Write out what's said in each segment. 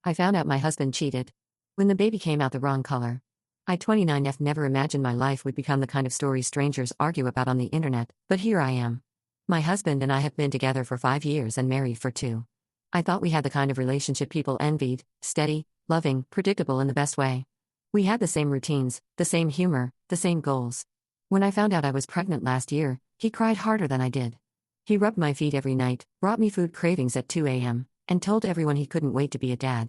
I found out my husband cheated. When the baby came out the wrong color. I 29F never imagined my life would become the kind of story strangers argue about on the internet, but here I am. My husband and I have been together for 5 years and married for 2. I thought we had the kind of relationship people envied, steady, loving, predictable in the best way. We had the same routines, the same humor, the same goals. When I found out I was pregnant last year, he cried harder than I did. He rubbed my feet every night, brought me food cravings at 2 a.m., and told everyone he couldn't wait to be a dad.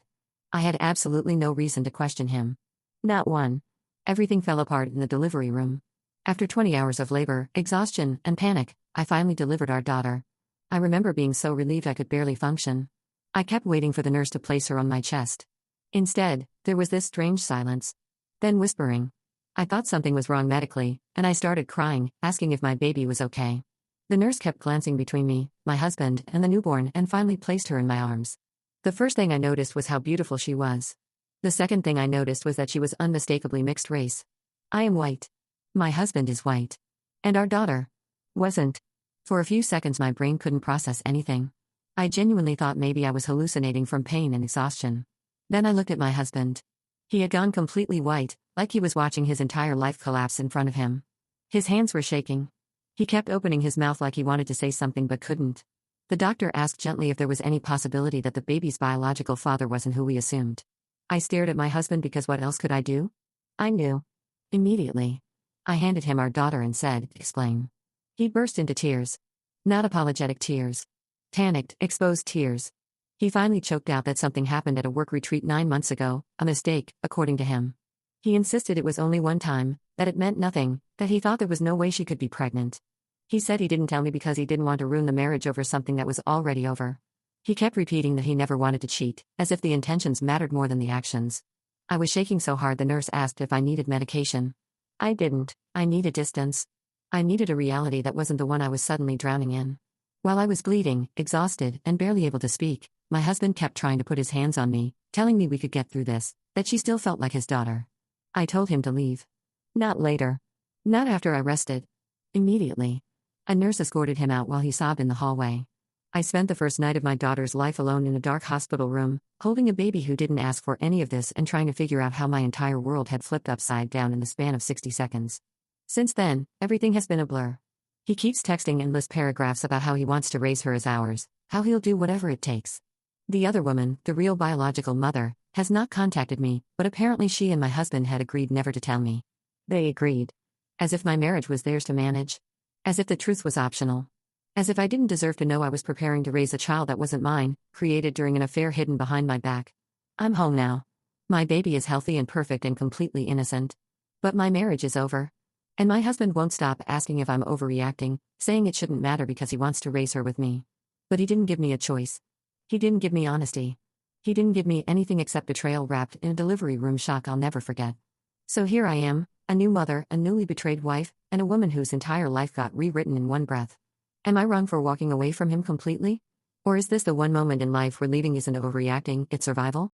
I had absolutely no reason to question him. Not one. Everything fell apart in the delivery room. After 20 hours of labor, exhaustion, and panic, I finally delivered our daughter. I remember being so relieved I could barely function. I kept waiting for the nurse to place her on my chest. Instead, there was this strange silence. Then whispering. I thought something was wrong medically, and I started crying, asking if my baby was okay. The nurse kept glancing between me, my husband, and the newborn and finally placed her in my arms. The first thing I noticed was how beautiful she was. The second thing I noticed was that she was unmistakably mixed race. I am white. My husband is white. And our daughter wasn't. For a few seconds my brain couldn't process anything. I genuinely thought maybe I was hallucinating from pain and exhaustion. Then I looked at my husband. He had gone completely white, like he was watching his entire life collapse in front of him. His hands were shaking. He kept opening his mouth like he wanted to say something but couldn't. The doctor asked gently if there was any possibility that the baby's biological father wasn't who we assumed. I stared at my husband because what else could I do? I knew. Immediately. I handed him our daughter and said, "Explain." He burst into tears. Not apologetic tears. Panicked, exposed tears. He finally choked out that something happened at a work retreat 9 months ago, a mistake, according to him. He insisted it was only one time, that it meant nothing, that he thought there was no way she could be pregnant. He said he didn't tell me because he didn't want to ruin the marriage over something that was already over. He kept repeating that he never wanted to cheat, as if the intentions mattered more than the actions. I was shaking so hard the nurse asked if I needed medication. I didn't. I needed distance. I needed a reality that wasn't the one I was suddenly drowning in. While I was bleeding, exhausted, and barely able to speak, my husband kept trying to put his hands on me, telling me we could get through this, that she still felt like his daughter. I told him to leave. Not later. Not after I rested. Immediately. A nurse escorted him out while he sobbed in the hallway. I spent the first night of my daughter's life alone in a dark hospital room, holding a baby who didn't ask for any of this and trying to figure out how my entire world had flipped upside down in the span of 60 seconds. Since then, everything has been a blur. He keeps texting endless paragraphs about how he wants to raise her as ours, how he'll do whatever it takes. The other woman, the real biological mother, has not contacted me, but apparently she and my husband had agreed never to tell me. They agreed. As if my marriage was theirs to manage. As if the truth was optional. As if I didn't deserve to know I was preparing to raise a child that wasn't mine, created during an affair hidden behind my back. I'm home now. My baby is healthy and perfect and completely innocent. But my marriage is over. And my husband won't stop asking if I'm overreacting, saying it shouldn't matter because he wants to raise her with me. But he didn't give me a choice. He didn't give me honesty. He didn't give me anything except betrayal wrapped in a delivery room shock I'll never forget. So here I am, a new mother, a newly betrayed wife, and a woman whose entire life got rewritten in one breath. Am I wrong for walking away from him completely? Or is this the one moment in life where leaving isn't overreacting, it's survival?